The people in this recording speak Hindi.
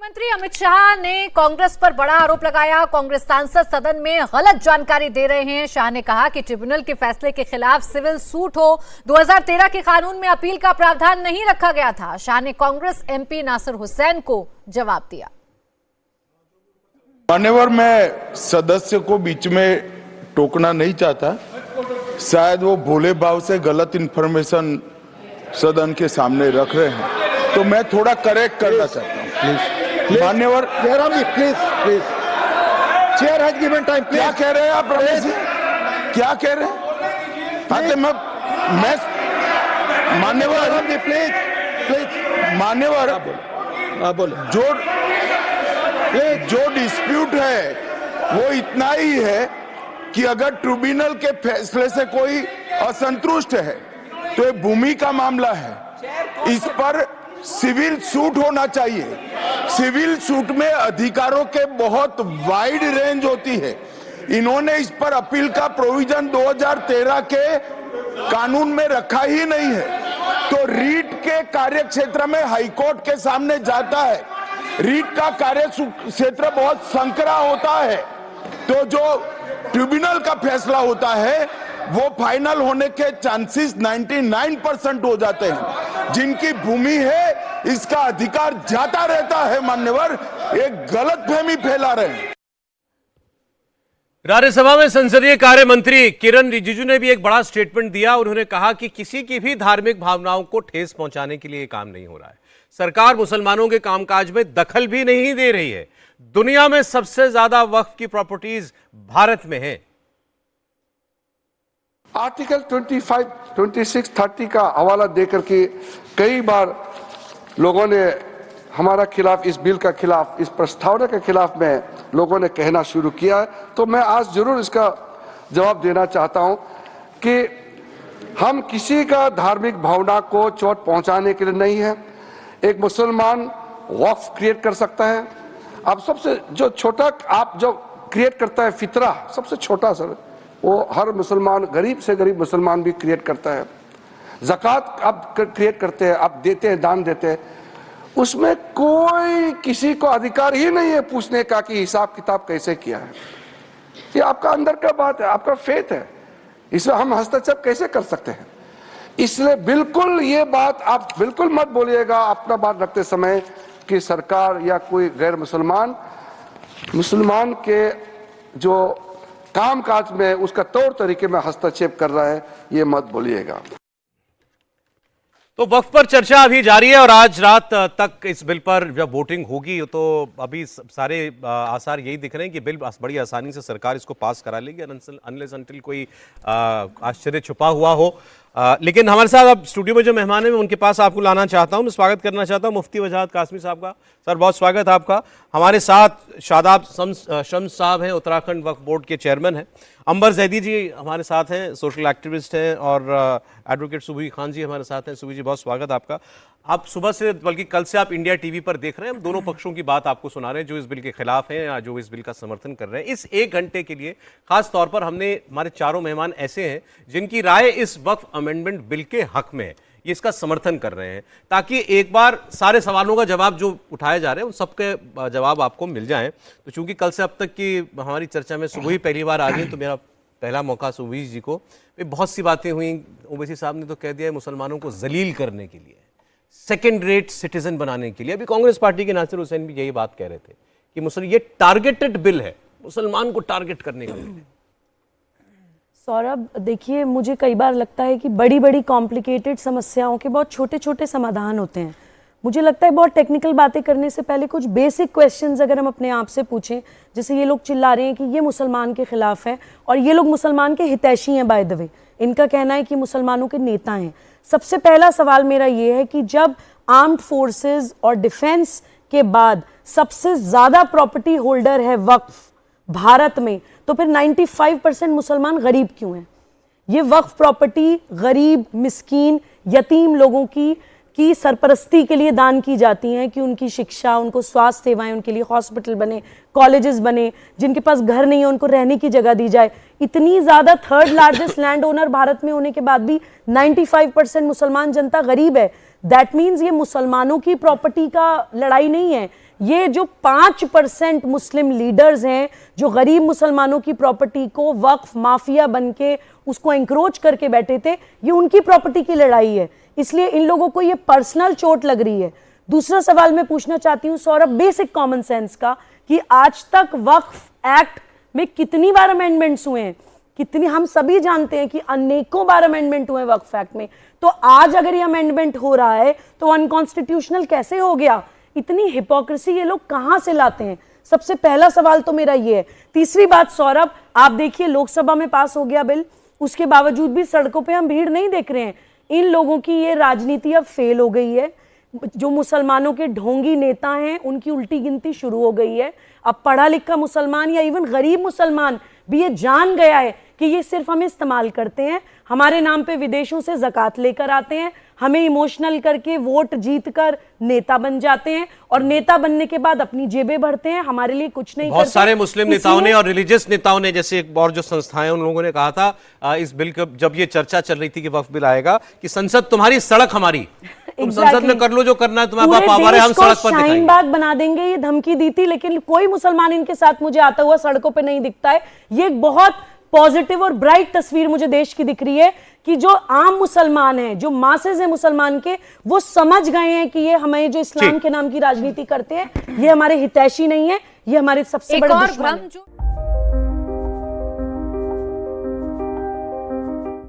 मंत्री अमित शाह ने कांग्रेस पर बड़ा आरोप लगाया। कांग्रेस सांसद सदन में गलत जानकारी दे रहे हैं। शाह ने कहा कि ट्रिब्यूनल के फैसले के खिलाफ सिविल सूट हो। 2013 के कानून में अपील का प्रावधान नहीं रखा गया था। शाह ने कांग्रेस एमपी नासिर हुसैन को जवाब दिया। मान्यवर, मैं सदस्य को बीच में टोकना नहीं चाहता। शायद वो भोले भाव से गलत इंफॉर्मेशन सदन के सामने रख रहे हैं, तो मैं थोड़ा करेक्ट करना चाहता हूँ। प्लीज मान्यवर, please chair has given time. क्या कह रहे हैं आप रमेश जी? क्या कह रहे हैं? मैं मान्यवर, प्लीज मान्यवर, बोलो। जो डिस्प्यूट है वो इतना ही है कि अगर ट्रिब्यूनल के फैसले से कोई असंतुष्ट है तो ये भूमि का मामला है। इस पर सिविल सूट होना चाहिए। सिविल सूट में अधिकारों के बहुत वाइड रेंज होती है। इन्होंने इस पर अपील का प्रोविजन 2013 के कानून में रखा ही नहीं है, तो रीट के कार्य क्षेत्र में हाईकोर्ट के सामने जाता है। रीट का कार्य क्षेत्र बहुत संकरा होता है, तो जो ट्रिब्यूनल का फैसला होता है वो फाइनल होने के चांसेस 99% हो जाते हैं। जिनकी भूमि है इसका अधिकार जाता रहता है। मान्यवर, एक गलतफहमी फैला रहे हैं। राज्यसभा में संसदीय कार्य मंत्री किरण रिजिजू ने भी एक बड़ा स्टेटमेंट दिया। उन्होंने कहा कि किसी की भी धार्मिक भावनाओं को ठेस पहुंचाने के लिए काम नहीं हो रहा है। सरकार मुसलमानों के कामकाज में दखल भी नहीं दे रही है। दुनिया में सबसे ज्यादा वक्फ की प्रॉपर्टीज भारत में है। आर्टिकल 25, 26, 30 का हवाला देकर के कई बार लोगों ने हमारा खिलाफ, इस बिल का खिलाफ, इस प्रस्तावना के खिलाफ में लोगों ने कहना शुरू किया है। तो मैं आज जरूर इसका जवाब देना चाहता हूं कि हम किसी का धार्मिक भावना को चोट पहुंचाने के लिए नहीं है। एक मुसलमान वक्फ क्रिएट कर सकता है। अब सबसे जो छोटा आप जो क्रिएट करता है फितरा, सबसे छोटा सर, वो हर मुसलमान, गरीब से गरीब मुसलमान भी क्रिएट करता है। ज़कात आप क्रिएट करते हैं, आप देते हैं, दान देते हैं, उसमें कोई किसी को अधिकार ही नहीं है पूछने का कि हिसाब किताब कैसे किया है। ये आपका अंदर का बात है, आपका फेथ है, इसमें हम हस्तक्षेप कैसे कर सकते हैं? इसलिए बिल्कुल ये बात आप बिल्कुल मत बोलिएगा अपना बात रखते समय कि सरकार या कोई गैर मुसलमान के जो कामकाज में उसका तौर तरीके में हस्तक्षेप कर रहा है, ये मत बोलिएगा। तो वक्फ पर चर्चा अभी जारी है और आज रात तक इस बिल पर जब वोटिंग होगी तो अभी सारे आसार यही दिख रहे हैं कि बिल बड़ी आसानी से सरकार इसको पास करा लेगी, अनलेस अनटिल कोई आश्चर्य छुपा हुआ हो। लेकिन हमारे साथ अब स्टूडियो में जो मेहमान हैं मैं उनके पास आपको लाना चाहता हूं। मैं स्वागत करना चाहता हूं मुफ्ती वजाहत कासमी साहब का। सर, बहुत स्वागत है आपका। हमारे साथ शादाब शम्स साहब हैं, उत्तराखंड वक्फ बोर्ड के चेयरमैन हैं। अंबर जैदी जी हमारे साथ हैं, सोशल एक्टिविस्ट हैं। और एडवोकेट सुबी खान जी हमारे साथ हैं। सुबी जी, बहुत स्वागत आपका। आप सुबह से, बल्कि कल से आप इंडिया टीवी पर देख रहे हैं। हम दोनों पक्षों की बात आपको सुना रहे हैं, जो इस बिल के खिलाफ हैं या जो इस बिल का समर्थन कर रहे हैं। इस एक घंटे के लिए खास तौर पर हमने, हमारे चारों मेहमान ऐसे हैं जिनकी राय इस वक्फ अमेंडमेंट बिल के हक में है, ये इसका समर्थन कर रहे हैं, ताकि एक बार सारे सवालों का जवाब जो उठाए जा रहे हैं उन सबके जवाब आपको मिल जाएं। तो चूंकि कल से अब तक की हमारी चर्चा में सुबह ही पहली बार आ गई, तो मेरा पहला मौका सुबीश जी को। बहुत सी बातें हुई। ओवैसी साहब ने तो कह दिया है मुसलमानों को जलील करने के लिए, सेकेंड रेट सिटीजन बनाने के लिए। अभी कांग्रेस पार्टी के नासिर हुसैन भी यही बात कह रहे थे कि ये टारगेटेड बिल है, मुसलमान को टारगेट करने के लिए। सौरभ, देखिए, मुझे कई बार लगता है कि बड़ी बड़ी कॉम्प्लिकेटेड समस्याओं के बहुत छोटे छोटे समाधान होते हैं। मुझे लगता है बहुत टेक्निकल बातें करने से पहले कुछ बेसिक क्वेश्चंस अगर हम अपने आप से पूछें, जैसे ये लोग चिल्ला रहे हैं कि ये मुसलमान के खिलाफ है और ये लोग मुसलमान के हितैषी हैं, बाय द वे इनका कहना है कि मुसलमानों के नेता हैं। सबसे पहला सवाल मेरा ये है कि जब आर्म्ड फोर्सेस और डिफेंस के बाद सबसे ज़्यादा प्रॉपर्टी होल्डर है वक्फ भारत में, तो फिर 95% मुसलमान गरीब क्यों हैं? ये वक्फ प्रॉपर्टी गरीब, मिस्कीन, यतीम लोगों की सरपरस्ती के लिए दान की जाती हैं कि उनकी शिक्षा, उनको स्वास्थ्य सेवाएं, उनके लिए हॉस्पिटल बने, कॉलेजेस बने, जिनके पास घर नहीं है उनको रहने की जगह दी जाए। इतनी ज़्यादा third largest land owner Bharat में होने के बाद भी 95% मुसलमान जनता गरीब है। दैट मीन्स ये मुसलमानों की प्रॉपर्टी का लड़ाई नहीं है, ये जो 5% मुस्लिम लीडर्स हैं जो गरीब मुसलमानों की प्रॉपर्टी को वक्फ माफिया बनके उसको एंक्रोच करके बैठे थे, ये उनकी प्रॉपर्टी की लड़ाई है, इसलिए इन लोगों को ये पर्सनल चोट लग रही है। दूसरा सवाल मैं पूछना चाहती हूं सौरभ, बेसिक कॉमन सेंस का, कि आज तक वक्फ एक्ट में कितनी बार अमेंडमेंट्स हुए हैं, कितनी, हम सभी जानते हैं कि अनेकों बार अमेंडमेंट हुए वक्फ एक्ट में, तो आज अगर ये अमेंडमेंट हो रहा है तो अनकॉन्स्टिट्यूशनल कैसे हो गया? इतनी हिपोक्रेसी ये लोग कहां से लाते हैं? सबसे पहला सवाल तो मेरा ये है। तीसरी बात सौरभ, आप देखिए लोकसभा में पास हो गया बिल, उसके बावजूद भी सड़कों पे हम भीड़ नहीं देख रहे हैं। इन लोगों की ये राजनीति अब फेल हो गई है। जो मुसलमानों के ढोंगी नेता हैं उनकी उल्टी गिनती शुरू हो गई है। अब पढ़ा लिखा मुसलमान या इवन गरीब मुसलमान भी ये जान गया है कि ये सिर्फ हमें इस्तेमाल करते हैं, हमारे नाम पे विदेशों से ज़कात लेकर आते हैं, हमें इमोशनल करके वोट जीतकर नेता बन जाते हैं और नेता बनने के बाद अपनी जेबें भरते हैं, हमारे लिए कुछ नहीं बहुत करते। सारे मुस्लिम नेताओं ने और रिलीजियस नेताओं ने, जैसे एक और जो संस्थाएं, उन लोगों ने कहा था इस बिल का जब ये चर्चा चल रही थी कि वक्फ बिल आएगा, कि संसद तुम्हारी सड़क हमारी, तुम संसद में कर लो जो करना है, तुम्हारे पास पावर है, हम सड़क पर दिखाएंगे। शाहीन बाग बना देंगे ये धमकी दी थी, लेकिन कोई मुसलमान इनके साथ मुझे आता हुआ सड़कों पे नहीं दिखता है। ये एक बहुत पॉजिटिव और ब्राइट तस्वीर मुझे देश की दिख रही है कि जो आम मुसलमान हैं, जो मासेज है मुसलमान के, वो समझ गए हैं कि ये हमें जो इस्लाम के नाम की राजनीति करते हैं ये हमारे हितैषी नहीं है, ये हमारे सबसे बड़े दुश्मन हैं।